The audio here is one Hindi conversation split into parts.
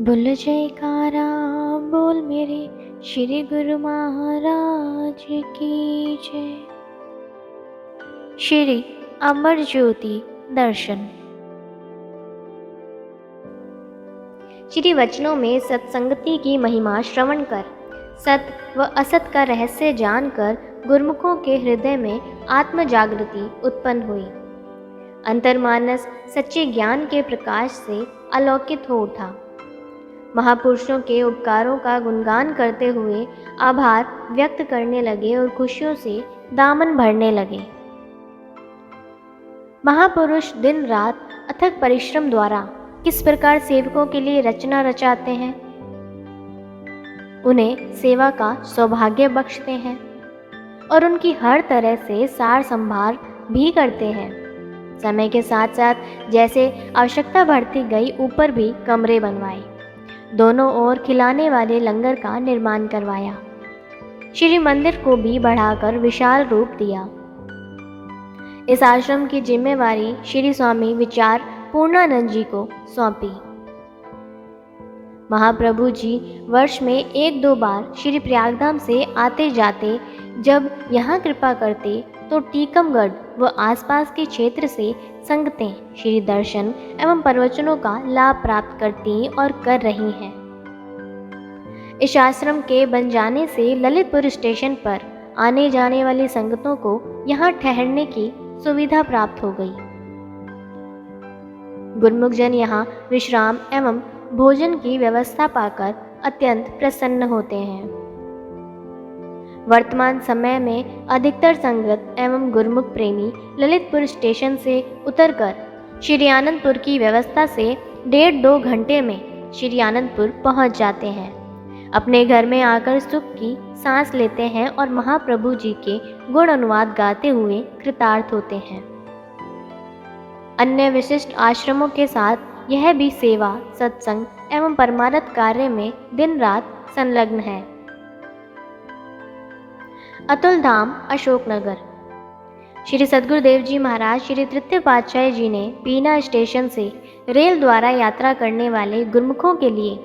बोल जयकारा बोल मेरे श्री गुरु महाराज की जय। श्री अमर ज्योति दर्शन। श्री वचनों में सत्संगति की महिमा श्रवण कर, सत व असत का रहस्य जानकर गुरुमुखों के हृदय में आत्म जागृति उत्पन्न हुई। अंतर्मानस सच्चे ज्ञान के प्रकाश से आलोकित हो उठा। महापुरुषों के उपकारों का गुणगान करते हुए आभार व्यक्त करने लगे और खुशियों से दामन भरने लगे। महापुरुष दिन रात अथक परिश्रम द्वारा किस प्रकार सेवकों के लिए रचना रचाते हैं, उन्हें सेवा का सौभाग्य बख्शते हैं और उनकी हर तरह से सार संभाल भी करते हैं। समय के साथ साथ जैसे आवश्यकता बढ़ती गई, ऊपर भी कमरे बनवाए, दोनों ओर खिलाने वाले लंगर का निर्माण करवाया, श्री मंदिर को भी बढ़ाकर विशाल रूप दिया। इस आश्रम की जिम्मेवारी श्री स्वामी विचार पूर्णानंद जी को सौंपी। महाप्रभु जी वर्ष में 1-2 बार श्री प्रयागधाम से आते जाते, जब यहाँ कृपा करते तो टीकमगढ़ व आसपास के क्षेत्र से संगतें श्री दर्शन एवं प्रवचनों का लाभ प्राप्त करती और कर रही हैं। इस आश्रम के बन जाने से ललितपुर स्टेशन पर आने जाने वाली संगतों को यहाँ ठहरने की सुविधा प्राप्त हो गई। गुरुमुख जन यहाँ विश्राम एवं भोजन की व्यवस्था पाकर अत्यंत प्रसन्न होते हैं। वर्तमान समय में अधिकतर संगत एवं गुरुमुख प्रेमी ललितपुर स्टेशन से उतरकर श्री आनंदपुर की व्यवस्था से 1.5-2 घंटे में श्री आनंदपुर पहुंच जाते हैं। अपने घर में आकर सुख की सांस लेते हैं और महाप्रभु जी के गुण अनुवाद गाते हुए कृतार्थ होते हैं। अन्य विशिष्ट आश्रमों के साथ यह भी सेवा, सत्संग एवं परमार्थ कार्य में दिन रात संलग्न है। अतुल धाम अशोकनगर। श्री सद्गुरुदेव जी महाराज श्री तृतीय पातशाही जी ने बीना स्टेशन से रेल द्वारा यात्रा करने वाले गुरुमुखों के लिए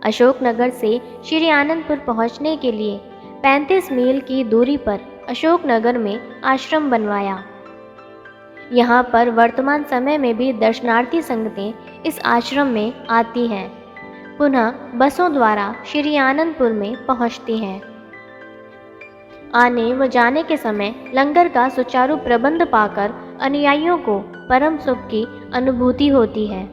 अशोकनगर से श्री आनंदपुर पहुंचने के लिए 35 मील की दूरी पर अशोकनगर में आश्रम बनवाया। यहाँ पर वर्तमान समय में भी दर्शनार्थी संगतें इस आश्रम में आती हैं, पुनः बसों द्वारा श्री आनंदपुर में पहुँचती हैं। आने व जाने के समय लंगर का सुचारू प्रबंध पाकर अनुयायियों को परम सुख की अनुभूति होती है।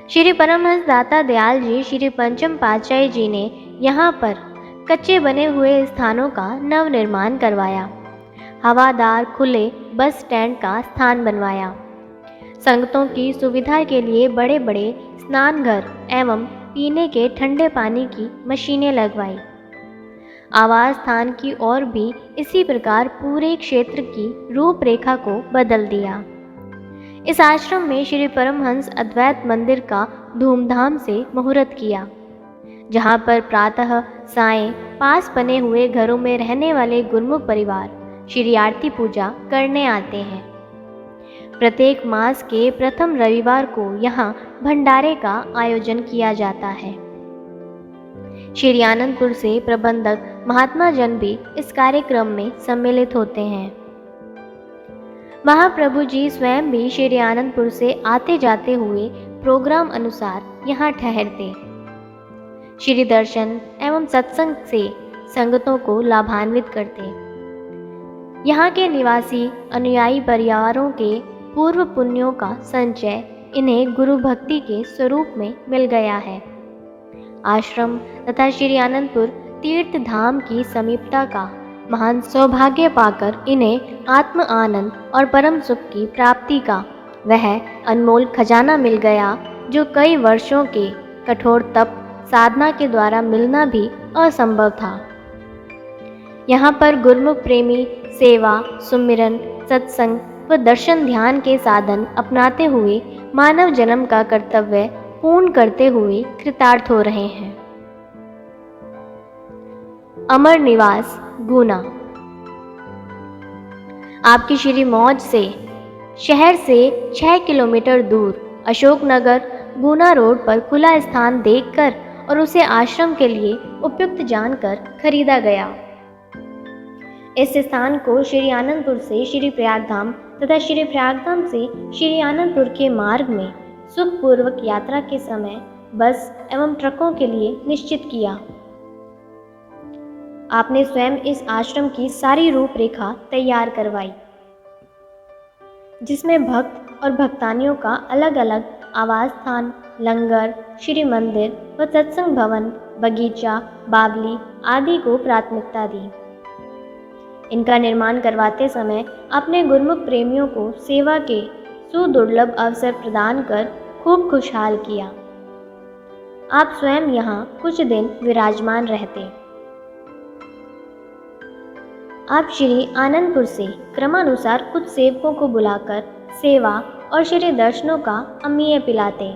श्री परमहंस दाता दयाल जी श्री पंचम पातशाही जी ने यहाँ पर कच्चे बने हुए स्थानों का नव निर्माण करवाया। हवादार खुले बस स्टैंड का स्थान बनवाया। संगतों की सुविधा के लिए बड़े बड़े स्नान घर एवं पीने के ठंडे पानी की मशीनें लगवाई। आवास स्थान की ओर भी इसी प्रकार पूरे क्षेत्र की रूपरेखा को बदल दिया। इस आश्रम में श्री परमहंस अद्वैत मंदिर का धूमधाम से मुहूर्त किया, जहाँ पर प्रातः सायं पास बने हुए घरों में रहने वाले गुरुमुख परिवार श्री आरती पूजा करने आते हैं। प्रत्येक मास के प्रथम रविवार को यहाँ भंडारे का आयोजन किया जाता है। श्री आनंदपुर से प्रबंधक महात्मा जन भी इस कार्यक्रम में सम्मिलित होते हैं। महाप्रभु जी स्वयं भी श्री आनंदपुर से आते जाते हुए प्रोग्राम अनुसार यहाँ ठहरते, श्री दर्शन एवं सत्संग से संगतों को लाभान्वित करते। यहाँ के निवासी अनुयायी परिवारों के पूर्व पुण्यों का संचय इन्हें गुरु भक्ति के स्वरूप में मिल गया है। आश्रम तथा श्री आनंदपुर तीर्थ धाम की समीपता का महान सौभाग्य पाकर इन्हें आत्म आनंद और परम सुख की प्राप्ति का वह अनमोल खजाना मिल गया, जो कई वर्षों के कठोर तप साधना के द्वारा मिलना भी असंभव था। यहाँ पर गुरुमुख प्रेमी सेवा, सुमिरन, सत्संग व दर्शन ध्यान के साधन अपनाते हुए मानव जन्म का कर्तव्य पूर्ण करते हुए कृतार्थ हो रहे हैं। अमर निवास गुना। आपकी श्री मौज से शहर से 6 किलोमीटर दूर अशोकनगर गुना रोड पर खुला स्थान देखकर और उसे आश्रम के लिए उपयुक्त जानकर खरीदा गया। इस स्थान को श्री आनंदपुर से श्री प्रयागधाम तथा श्री प्रयागधाम से श्री आनंदपुर के मार्ग में सुखपूर्वक यात्रा के समय बस एवं ट्रकों के लिए निश्चित किया। आपने स्वयं इस आश्रम की सारी रूपरेखा तैयार करवाई, जिसमें भक्त और भक्तानियों का अलग अलग आवास स्थान, लंगर, श्री मंदिर व सत्संग भवन, बगीचा, बावली आदि को प्राथमिकता दी। इनका निर्माण करवाते समय आपने गुरुमुख प्रेमियों को सेवा के सुदुर्लभ अवसर प्रदान कर खूब खुशहाल किया। आप स्वयं यहाँ कुछ दिन विराजमान रहते। आप श्री आनंदपुर से क्रमानुसार कुछ सेवकों को बुलाकर सेवा और श्री दर्शनों का अमीय पिलाते।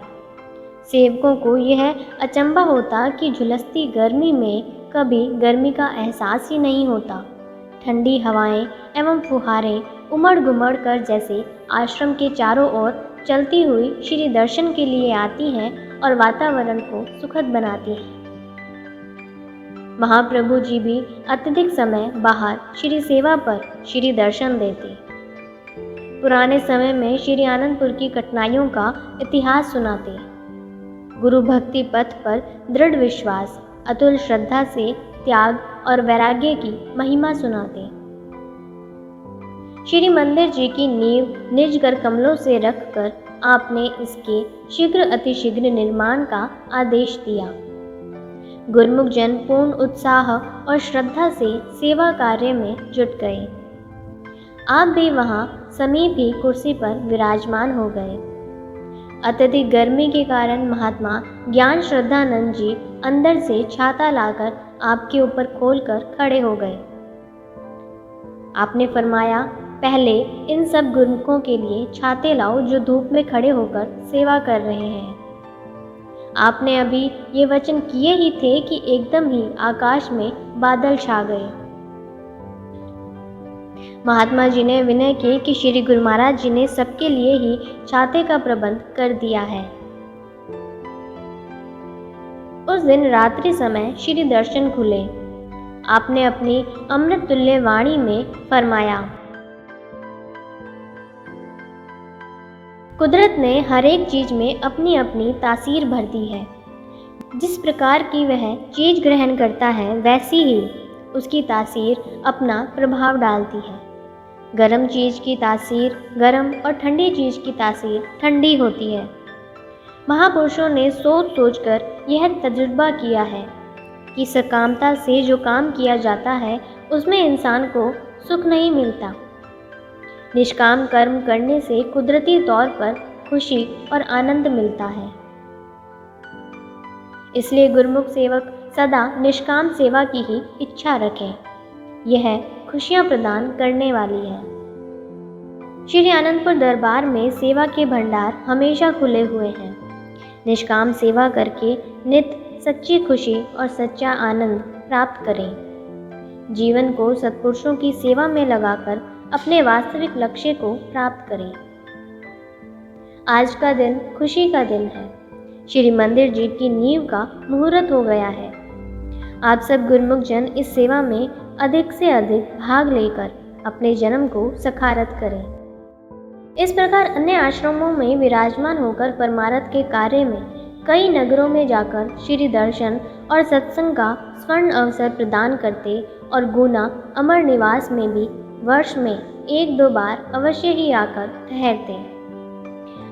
सेवकों को यह अचंभा होता कि झुलसती गर्मी में कभी गर्मी का एहसास ही नहीं होता। ठंडी हवाएं एवं फुहारें उमड़ गुमड़ कर जैसे आश्रम के चारों ओर चलती हुई श्री दर्शन के लिए आती हैं और वातावरण को सुखद बनाती हैं। महाप्रभु जी भी अत्यधिक समय बाहर श्री सेवा पर श्री दर्शन देते। पुराने समय में श्री आनंदपुर की कठिनाइयों का इतिहास सुनाते। गुरु भक्ति पथ पर दृढ़ विश्वास, अतुल श्रद्धा से त्याग और वैराग्य की महिमा सुनाते। श्री मंदिर जी की नींव निज कर कमलों से रखकर आपने इसके शीघ्र अतिशीघ्र निर्माण का आदेश दिया। गुरुमुख जन पूर्ण उत्साह और श्रद्धा से सेवा कार्य में जुट गए। आप भी वहां समीप ही कुर्सी पर विराजमान हो गए। अत्यधिक गर्मी के कारण महात्मा ज्ञान श्रद्धानंद जी अंदर से छाता लाकर आपके ऊपर खोलकर खड़े हो गए। आपने फरमाया, पहले इन सब गुरुमुखों के लिए छाते लाओ जो धूप में खड़े होकर सेवा कर रहे हैं। आपने अभी ये वचन किए ही थे कि एकदम ही आकाश में बादल छा गए। महात्मा जी ने विनय किए कि श्री गुरु महाराज जी ने सबके लिए ही छाते का प्रबंध कर दिया है। उस दिन रात्रि समय श्री दर्शन खुले। आपने अपनी अमृत तुल्य वाणी में फरमाया, कुदरत ने हर एक चीज में अपनी अपनी तासीर भर दी है। जिस प्रकार की वह चीज ग्रहण करता है वैसी ही उसकी तासीर अपना प्रभाव डालती है। गर्म चीज की तासीर गर्म और ठंडी चीज की तासीर ठंडी होती है। महापुरुषों ने सोच सोचकर यह तजुर्बा किया है कि सकामता से जो काम किया जाता है उसमें इंसान को सुख नहीं मिलता। निष्काम कर्म करने से कुदरती तौर पर खुशी और आनंद मिलता है। इसलिए गुरुमुख सेवक सदा निष्काम सेवा की ही इच्छा रखें। यह खुशियां प्रदान करने वाली है। श्री आनंदपुर दरबार में सेवा के भंडार हमेशा खुले हुए हैं। निष्काम सेवा करके नित्य सच्ची खुशी और सच्चा आनंद प्राप्त करें। जीवन को सत्पुरुषों की सेवा में लगाकर अपने वास्तविक लक्ष्य को प्राप्त करें। आज का दिन खुशी का दिन है। श्री मंदिर जी की नींव का मुहूर्त हो गया है। आप सब गुरुमुख जन इस सेवा में अधिक से अधिक भाग लेकर अपने जन्म को सखारत करें। इस प्रकार अन्य आश्रमों में विराजमान होकर परमार्थ के कार्य में कई नगरों में जाकर श्री दर्शन और सत्संग का स्वर्ण अवसर प्रदान करते और गुना अमर निवास में भी वर्ष में 1-2 बार अवश्य ही आकर ठहरते।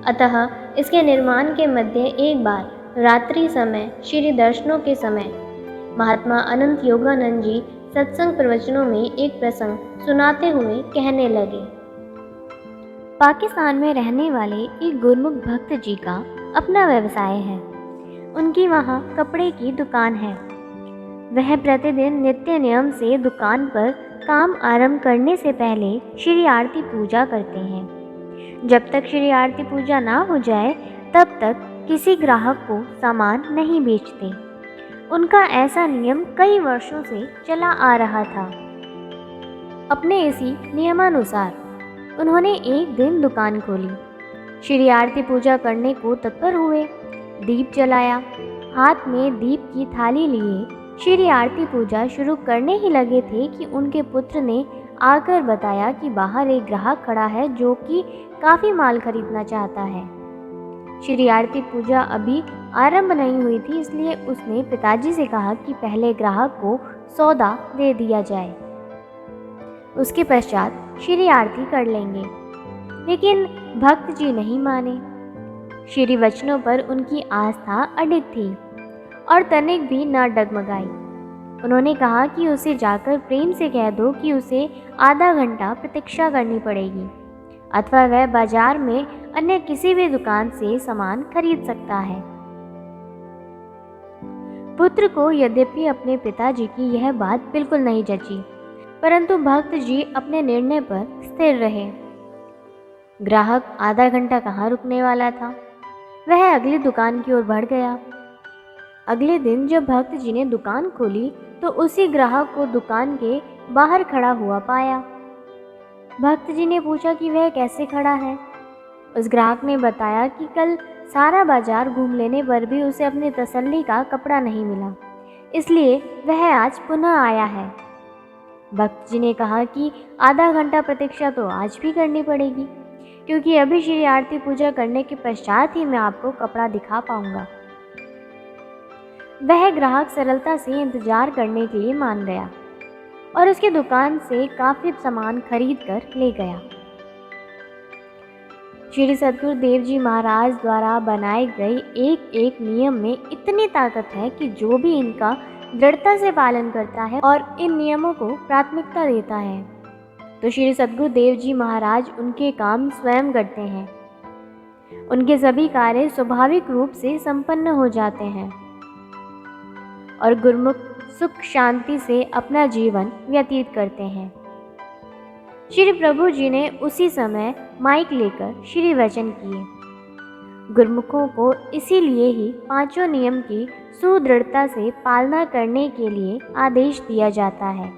अतः इसके निर्माण के मध्य एक बार रात्रि समय श्री दर्शनों के समय महात्मा अनंत योगानंद जी सत्संग प्रवचनों में एक प्रसंग सुनाते हुए कहने लगे। पाकिस्तान में रहने वाले एक गुरमुख भक्त जी का अपना व्यवसाय है। उनकी वहाँ कपड़े की दुकान है। वह प्रतिदिन नित्य नियम से दुकान पर काम आरंभ करने से पहले श्री आरती पूजा करते हैं। जब तक श्री आरती पूजा ना हो जाए तब तक किसी ग्राहक को सामान नहीं बेचते। उनका ऐसा नियम कई वर्षों से चला आ रहा था। अपने इसी नियमानुसार उन्होंने एक दिन दुकान खोली। श्री आरती पूजा करने को तत्पर हुए। दीप जलाया, हाथ में दीप की थाली लिए श्री आरती पूजा शुरू करने ही लगे थे कि उनके पुत्र ने आकर बताया कि बाहर एक ग्राहक खड़ा है जो कि काफ़ी माल खरीदना चाहता है। श्री आरती पूजा अभी आरंभ नहीं हुई थी, इसलिए उसने पिताजी से कहा कि पहले ग्राहक को सौदा दे दिया जाए, उसके पश्चात श्री आरती कर लेंगे। लेकिन भक्त जी नहीं माने। श्री वचनों पर उनकी आस्था अडिग थी और तनिक भी न डगमगाई। उन्होंने कहा कि उसे जाकर प्रेम से कह दो कि उसे आधा घंटा प्रतीक्षा करनी पड़ेगी, अथवा वह बाजार में अन्य किसी भी दुकान से सामान खरीद सकता है। पुत्र को यद्यपि अपने पिताजी की यह बात बिल्कुल नहीं जची, परंतु भक्त जी अपने निर्णय पर स्थिर रहे। ग्राहक आधा घंटा कहाँ रुकने वाला था, वह अगली दुकान की ओर बढ़ गया। अगले दिन जब भक्त जी ने दुकान खोली तो उसी ग्राहक को दुकान के बाहर खड़ा हुआ पाया। भक्त जी ने पूछा कि वह कैसे खड़ा है। उस ग्राहक ने बताया कि कल सारा बाजार घूम लेने पर भी उसे अपनी तसल्ली का कपड़ा नहीं मिला, इसलिए वह आज पुनः आया है। भक्त जी ने कहा कि आधा घंटा प्रतीक्षा तो आज भी करनी पड़ेगी, क्योंकि अभी श्री आरती पूजा करने के पश्चात ही मैं आपको कपड़ा दिखा पाऊंगा। वह ग्राहक सरलता से इंतजार करने के लिए मान गया और उसकी दुकान से काफ़ी सामान खरीद कर ले गया। श्री सद्गुरु देव जी महाराज द्वारा बनाए गए एक एक नियम में इतनी ताकत है कि जो भी इनका दृढ़ता से पालन करता है और इन नियमों को प्राथमिकता देता है तो श्री सद्गुरु देव जी महाराज उनके काम स्वयं करते हैं। उनके सभी कार्य स्वाभाविक रूप से संपन्न हो जाते हैं और गुरुमुख सुख शांति से अपना जीवन व्यतीत करते हैं। श्री प्रभु जी ने उसी समय माइक लेकर श्री वचन किए। गुरुमुखों को इसीलिए ही पांचों नियम की सुदृढ़ता से पालना करने के लिए आदेश दिया जाता है।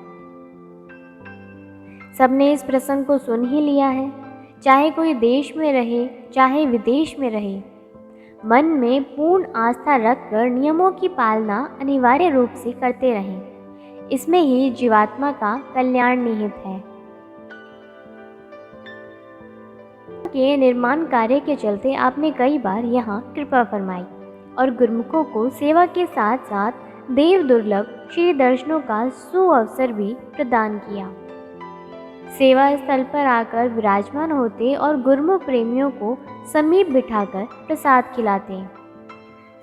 सबने इस प्रसंग को सुन ही लिया है, चाहे कोई देश में रहे चाहे विदेश में रहे। मन में पूर्ण आस्था रखकर नियमों की पालना अनिवार्य रूप से करते रहें। इसमें ही जीवात्मा का कल्याण निहित है। के निर्माण कार्य के चलते आपने कई बार यहाँ कृपा फरमाई और गुरुमुखों को सेवा के साथ साथ देव दुर्लभ श्री दर्शनों का सुअवसर भी प्रदान किया। सेवा स्थल पर आकर विराजमान होते और गुरुमुख प्रेमियों को समीप बिठाकर प्रसाद खिलाते।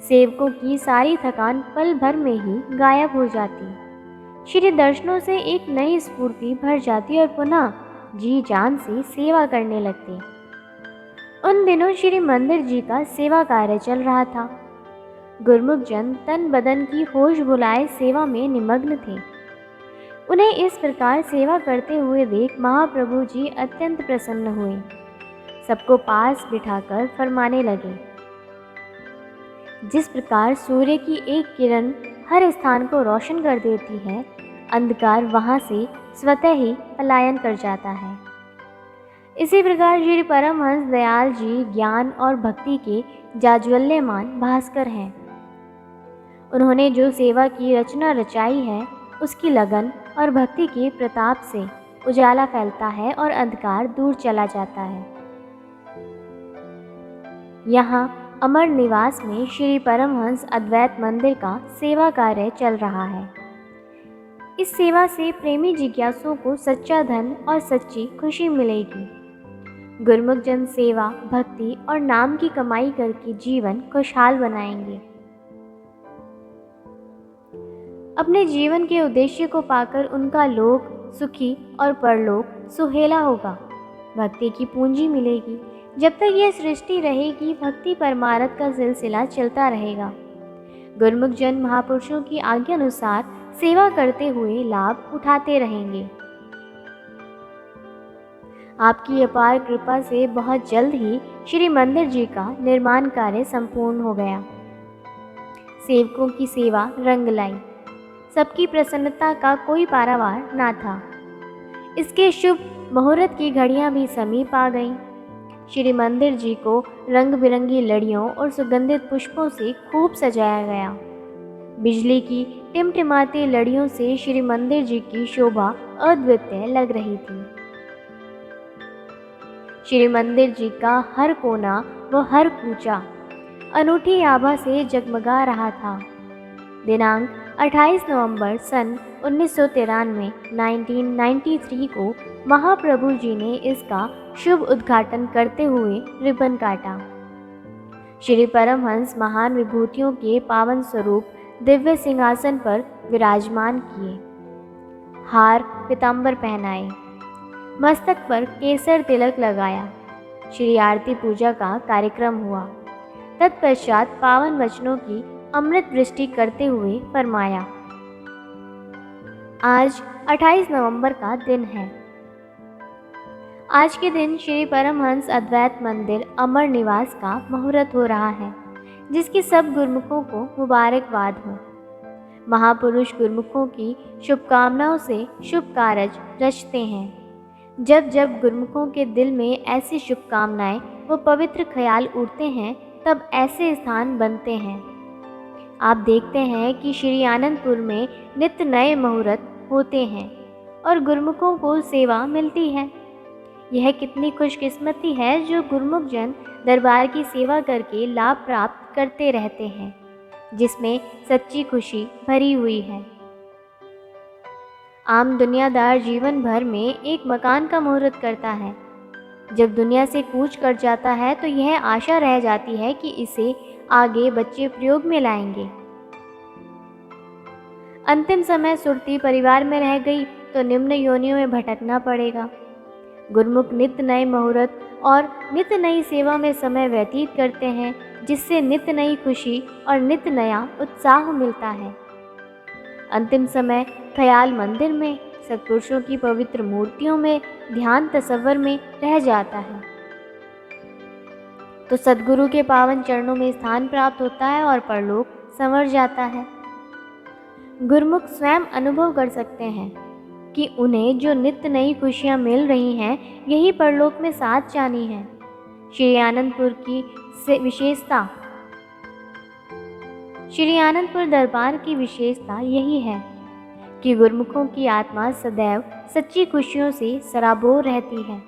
सेवकों की सारी थकान पल भर में ही गायब हो जाती। श्री दर्शनों से एक नई स्फूर्ति भर जाती और पुनः जी जान से सेवा करने लगते। उन दिनों श्री मंदिर जी का सेवा कार्य चल रहा था। गुरुमुख जन तन बदन की होश भुलाए सेवा में निमग्न थे। उन्हें इस प्रकार सेवा करते हुए देख महाप्रभु जी अत्यंत प्रसन्न हुए। सबको पास बिठाकर फरमाने लगे, जिस प्रकार सूर्य की एक किरण हर स्थान को रोशन कर देती है, अंधकार वहाँ से स्वतः ही पलायन कर जाता है। इसी प्रकार श्री परमहंस दयाल जी ज्ञान और भक्ति के जाज्वल्यमान भास्कर हैं। उन्होंने जो सेवा की रचना रचाई है, उसकी लगन और भक्ति के प्रताप से उजाला फैलता है और अंधकार दूर चला जाता है। यहाँ अमर निवास में श्री परमहंस अद्वैत मंदिर का सेवा कार्य चल रहा है। इस सेवा से प्रेमी जिज्ञासुओं को सच्चा धन और सच्ची खुशी मिलेगी। गुरुमुख जन सेवा, भक्ति और नाम की कमाई करके जीवन खुशहाल बनाएंगे। अपने जीवन के उद्देश्य को पाकर उनका लोक सुखी और परलोक सुहेला होगा। भक्ति की पूंजी मिलेगी। जब तक यह सृष्टि रहेगी, भक्ति परमार्थ का सिलसिला चलता रहेगा। गुरुमुख जन महापुरुषों की आज्ञा अनुसार सेवा करते हुए लाभ उठाते रहेंगे। आपकी अपार कृपा से बहुत जल्द ही श्री मंदिर जी का निर्माण कार्य संपूर्ण हो गया। सेवकों की सेवा रंग लाई। सबकी प्रसन्नता का कोई पारावार ना था। इसके शुभ मुहूर्त की घड़ियां भी समीप आ गईं। श्री मंदिर जी को रंग बिरंगी लड़ियों और सुगंधित पुष्पों से खूब सजाया गया। बिजली की टिमटिमाती लड़ियों से श्री मंदिर जी की शोभा अद्वितीय लग रही थी। श्री मंदिर जी का हर कोना व हर कूचा अनूठी आभा से जगमगा रहा था। दिनांक 28 नवंबर सन 1993 1993 को महाप्रभु जी ने इसका शुभ उद्घाटन करते हुए रिबन काटा। श्री परमहंस महान विभूतियों के पावन स्वरूप दिव्य सिंहासन पर विराजमान किए, हार पीतांबर पहनाए, मस्तक पर केसर तिलक लगाया। श्री आरती पूजा का कार्यक्रम हुआ। तत्पश्चात पावन वचनों की अमृत वृष्टि करते हुए फरमाया, आज 28 नवंबर का दिन है। आज के दिन श्री परमहंस अद्वैत मंदिर अमर निवास का मुहूर्त हो रहा है, जिसकी सब गुरुमुखों को मुबारकबाद हो। महापुरुष गुरुमुखों की शुभकामनाओं से शुभ कार्य रचते हैं। जब जब गुरुमुखों के दिल में ऐसी शुभकामनाएं व पवित्र ख्याल उठते हैं, तब ऐसे स्थान बनते हैं। आप देखते हैं कि श्री आनंदपुर में नित्य नए मुहूर्त होते हैं और गुरुमुखों को सेवा मिलती है। यह कितनी खुशकिस्मती है जो गुरुमुख जन दरबार की सेवा करके लाभ प्राप्त करते रहते हैं, जिसमें सच्ची खुशी भरी हुई है। आम दुनियादार जीवन भर में एक मकान का मुहूर्त करता है। जब दुनिया से कूच कर जाता है तो यह आशा रह जाती है कि इसे आगे बच्चे प्रयोग में लाएंगे। अंतिम समय सुरती परिवार में रह गई तो निम्न योनियों में भटकना पड़ेगा। गुरुमुख नित्य नए मुहूर्त और नित्य नई सेवा में समय व्यतीत करते हैं, जिससे नित्य नई खुशी और नित्य नया उत्साह मिलता है। अंतिम समय ख्याल मंदिर में, सत्पुरुषों की पवित्र मूर्तियों में, ध्यान तसव्वुर में रह जाता है तो सद्गुरु के पावन चरणों में स्थान प्राप्त होता है और परलोक संवर जाता है। गुरुमुख स्वयं अनुभव कर सकते हैं कि उन्हें जो नित्य नई खुशियाँ मिल रही हैं, यही परलोक में साथ जानी है। श्री आनंदपुर की विशेषता, श्री आनंदपुर दरबार की विशेषता यही है कि गुरुमुखों की आत्मा सदैव सच्ची खुशियों से सराबोर रहती है।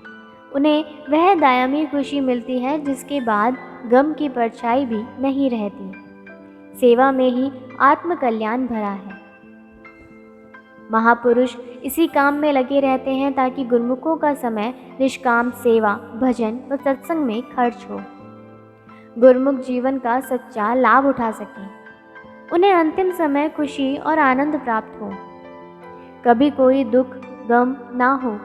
उन्हें वह दायमी खुशी मिलती है जिसके बाद गम की परछाई भी नहीं रहती। सेवा में ही आत्मकल्याण भरा है। महापुरुष इसी काम में लगे रहते हैं ताकि गुरुमुखों का समय निष्काम सेवा, भजन व सत्संग में खर्च हो, गुरुमुख जीवन का सच्चा लाभ उठा सकें, उन्हें अंतिम समय खुशी और आनंद प्राप्त हो, कभी कोई दुख गम ना हो।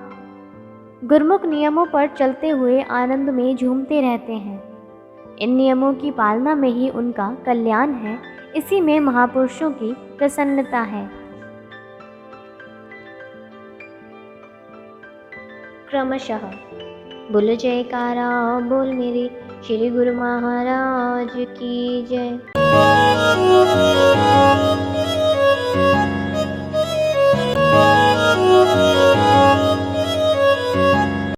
गुरुमुख नियमों पर चलते हुए आनंद में झूमते रहते हैं। इन नियमों की पालना में ही उनका कल्याण है। इसी में महापुरुषों की प्रसन्नता है। क्रमशः बोलो जयकारा, बोल मेरे श्री गुरु महाराज की जय।